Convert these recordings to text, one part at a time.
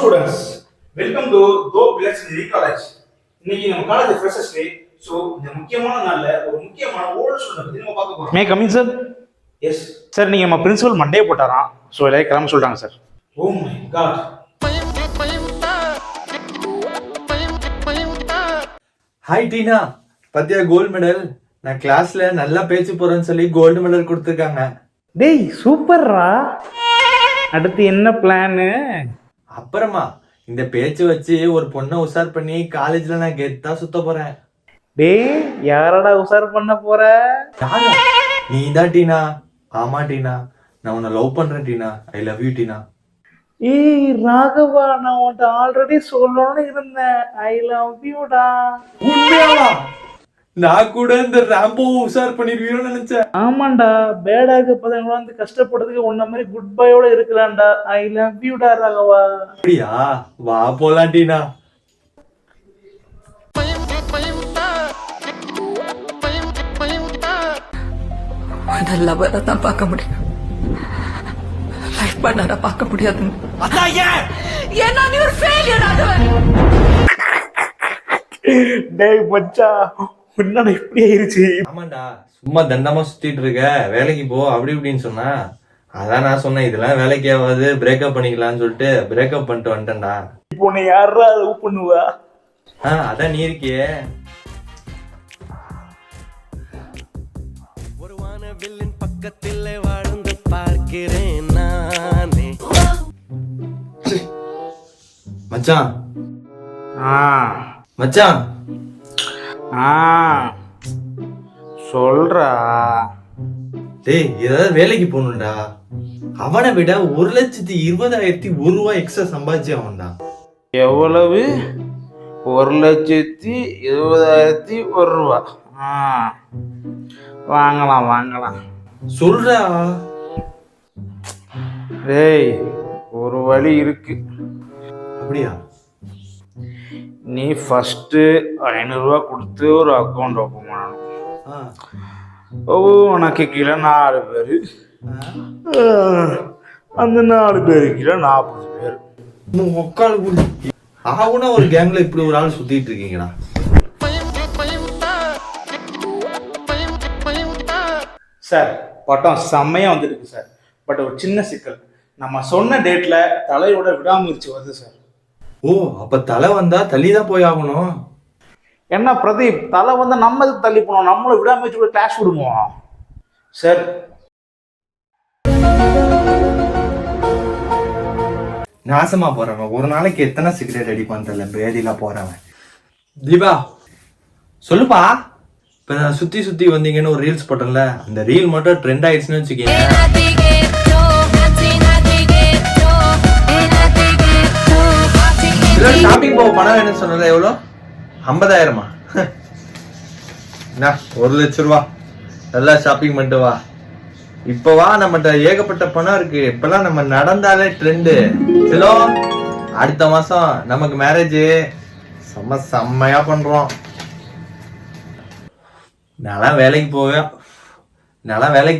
Students, welcome to தோ plus degree college. இன்னைக்கு நம்ம காலேஜ் ஃப்ரெஷர்ஸ் டே. சோ இந்த முக்கியமான நாள்ல ஒரு முக்கியமான ஓல்ட் ஸ்டூடண்ட் பத்தி நம்ம பார்க்க போறோம். May coming sir. Yes sir, நீங்க நம்ம பிரின்சிபல் மண்டே போட்டாராம். ஸோ எல்லாரும் கிளம்ப சொல்றாங்க சார். Oh my God. Hi Tina, பத்தியா கோல்டு மெடல்? நான் கிளாஸ்ல நல்லா பேச்சு போறேன்னு சொல்லி கோல்டு மெடல் கொடுத்துருக்காங்க. டேய் சூப்பர்ரா. அடுத்து என்ன பிளானு? அப்புறமா இந்த பேச்சு வச்சு ஒரு பொண்ணை உஷார் பண்ணி காலேஜ்ல நான் கெத்தா சுத்த போறேன். டேய் யாரடா உசார் பண்ண போற? நீ தான் டீனா. ஆமா டீனா, நான் உன்னை லவ் பண்றேன் டீனா. ஐ லவ் யூ டீனா. ஏய் ராகவா, நான் உன்கிட்ட ஆல்ரெடி சொல்லணும்னு இருந்தேன். ஐ லவ் யூடா. உண்மையாவா? நான் கூட இந்த ராம்போ உஷார் பண்ணிருவீன்னு நினைச்சேன். ஆமாண்டா, பேடா இருக்க பதங்கள வந்து கஷ்டப்படுறதுக்கு உன்ன மாதிரி குட் பையோட இருக்கலாம்டா. ஐ லவ் யூடா ராகவா. அப்படியா? வா போலாம் டீனா. லவ்வரை தான் பார்க்க முடியும், லைஃப் பார்ட்னரை பார்க்க முடியாது. ஏன்னா நீ ஒரு ஃபெயிலியர் ஆகுவ. டேய் மச்சா, உன்னோட இப்படி ஆயிருச்சு. ஆமாண்டா, சும்மா தண்டமா சுத்திட்டு இருக்க, வேலைக்கு போ அப்படி இப்படின்னு சொன்னா. அதான் நான் சொன்னேன், இதெல்லாம் வேலைக்கு ஆகாது, பிரேக்கப் பண்ணிக்கலாம்னு சொல்லிட்டு பிரேக்கப் பண்ணிட்டு வந்துட்டேன்டா. இப்போ உன்னை யாரா லவ் பண்ணுவா? அதான் நீ இருக்கியே. ஒரு வானவில்லின் பக்கத்தில் வாழ்ந்து பார்க்கிறேன் நானே. மச்சான் ஆ மச்சான் சொல்றா. டேய், ஏதாவது வேலைக்கு போகணும்டா. அவனை விட 1,20,001 ரூபாய் எக்ஸ்ட்ரா சம்பாதிச்சு அவன்டா. எவ்வளவு? 1,20,001 ரூபா. வாங்கலாம் வாங்கலாம். சொல்றா. டேய் ஒரு வழி இருக்கு. அப்படியா? நீ ஃபர்ஸ்ட் 500 ரூபா கொடுத்து ஒரு அக்கௌண்ட் ஓப்பன் பண்ணணும். உனக்கு கீழே 4 பேரு, அந்த 4 பேரு கீழே 40 பேர். ஆகுனா ஒரு கேங்ல இப்படி ஒரு ஆள் சுத்திட்டு இருக்கீங்கடா. சார் பட்டம் செம்மையா வந்துருக்கு சார். பட் ஒரு சின்ன சிக்கல், நம்ம சொன்ன டேட்ல தலையோட விடாமுயற்சி வருது சார். ஓ, அப்ப தலை வந்தா தள்ளிதான் போய் ஆகணும். என்ன பிரதீப், தலை வந்து நம்ம இதுக்கு தள்ளி போனோம், நம்மளும் விடாமுயற்சியோட கிளாஸ் விடுவோம் சார். நாசமா போறவன் ஒரு நாளைக்கு எத்தனை சிகரெட் அடிப்பான்னு தெரியல, பேதியில போறவன். தீபா சொல்லுப்பா. இப்ப நான் சுத்தி சுத்தி வந்தீங்கன்னு ஒரு ரீல்ஸ் போட்டேன்ல, அந்த ரீல் மட்டும் ட்ரெண்ட் ஆயிடுச்சுன்னு வச்சுக்கீங்க. ஷாப்பிங் போக பணம் வேணும்னு சொன்னல, எவ்வளோ? 50,000மா? 1,00,000 ரூபா. நல்லா ஷாப்பிங் பண்ணிட்டு வா. இப்ப வா, நம்மகிட்ட ஏகப்பட்ட பணம் இருக்கு. இப்பெல்லாம் நம்ம நடந்தாலே ட்ரெண்டு. சிலோ அடுத்த மாசம் நமக்கு மேரேஜ். செம்மையா பண்றோம். நான் வேலைக்கு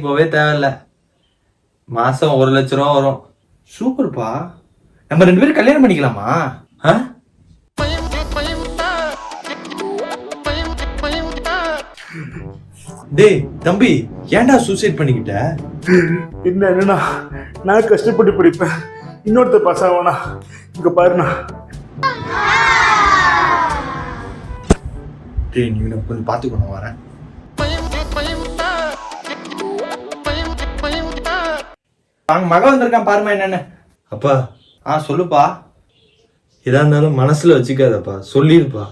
போவே தேவையில்ல. மாசம் 1,00,000 ரூபா வரும். சூப்பர்ப்பா. நம்ம 2 பேரும் கல்யாணம் பண்ணிக்கலாமா? டேய் தம்பி, ஏன்டா சூசைட் பண்ணிக்கிட்ட? என்னன்னா நான் கஷ்டப்பட்டு படிப்பேன், இன்னொருத்த பாஸ் ஆகணா. இங்க பாருண்ணா. டேய், நீ கொஞ்சம் பார்த்துக்கணும், வரேன். அவங்க மகன் வந்திருக்கான் பாருமா என்னன்னு. அப்பா சொல்லுப்பா. எதா இருந்தாலும் மனசுல வச்சுக்காதப்பா, சொல்லிருப்பா.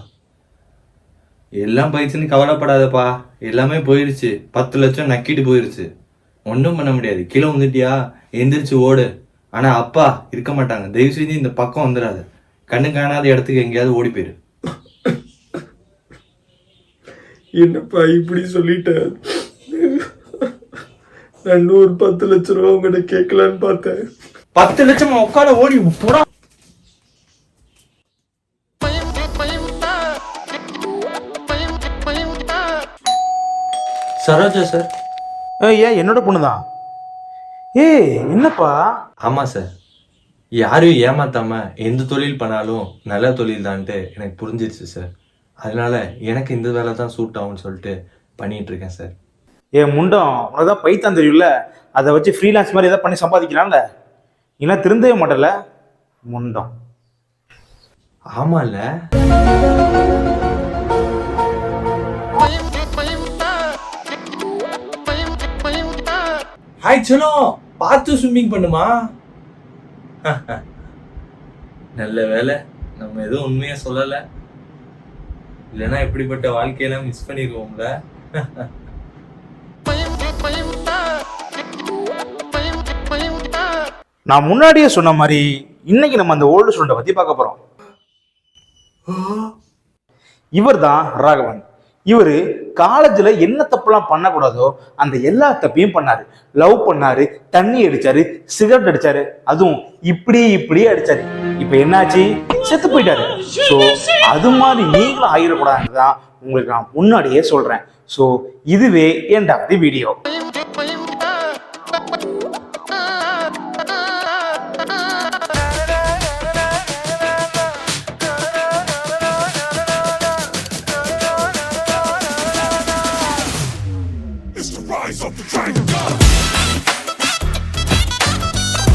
எல்லாம் போயிடுச்சுன்னு கவலைப்படாதப்பா. எல்லாமே போயிருச்சு. 10 லட்சம் நக்கிட்டு போயிருச்சு. ஒன்றும் பண்ண முடியாது. கீழே வந்துட்டியா, எந்திரிச்சு ஓடு. ஆனா அப்பா இருக்க மாட்டாங்க. தயவு செஞ்சு இந்த பக்கம் வந்துடாது. கண்ணு காணாத இடத்துக்கு எங்கேயாவது ஓடி போயிரு. என்னப்பா இப்படி சொல்லிட்ட? நான் 10 லட்சம் ரூபா உங்ககிட்ட கேட்கலான்னு பார்த்தேன். 10 லட்சம் உட்கார ஓடி போடா. சரோஜா சார். ஏன் என்னோட பொண்ணுதான்? ஏய் என்னப்பா? ஆமா சார். யாரையும் ஏமாத்தாம எந்த தொழில் பண்ணாலும் நல்ல தொழில் தான்ட்டு எனக்கு புரிஞ்சிருச்சு சார். அதனால எனக்கு இந்த வேலை தான் சூட் ஆகும்னு சொல்லிட்டு பண்ணிட்டு இருக்கேன் சார். என் முண்டம் உனதான் பைத்தான் தெரியும்ல, அதை வச்சு ஃப்ரீலான்ஸ் மாதிரி ஏதாவது பண்ணி சம்பாதிக்கலாம்ல. இல்லைன்னா திருந்தவே மாட்டல முண்டம். ஆமால, ஹாய் சலோ, பார்த்து ஸ்விம்மிங் பண்ணுமா. நல்ல வேலை நம்ம எதுவும் உண்மையா சொல்லல, இல்லைன்னா இப்படிப்பட்ட வாழ்க்கையெல்லாம் மிஸ் பண்ணிடுவோம்ல. நான் முன்னாடியே சொன்ன மாதிரி இன்னைக்கு நம்ம அந்த ஓல்டு ஸ்டூடெண்ட்டை பத்தி பார்க்க போறோம். இவர் தான் ராகவன். இவர் காலேஜில் என்ன தப்புலாம் பண்ணக்கூடாதோ அந்த எல்லா தப்பையும் பண்ணாரு. லவ் பண்ணாரு, தண்ணி அடிச்சாரு, சிகரெட் அடிச்சாரு, அதுவும் இப்படி அடிச்சாரு. இப்ப என்னாச்சு, செத்து போயிட்டாரு. ஸோ அது மாதிரி நீங்களும் ஆகிடக்கூடாதுன்னு தான் உங்களுக்கு நான் முன்னாடியே சொல்றேன். ஸோ இதுவே எண்டாவது video. Rise of the dragon god.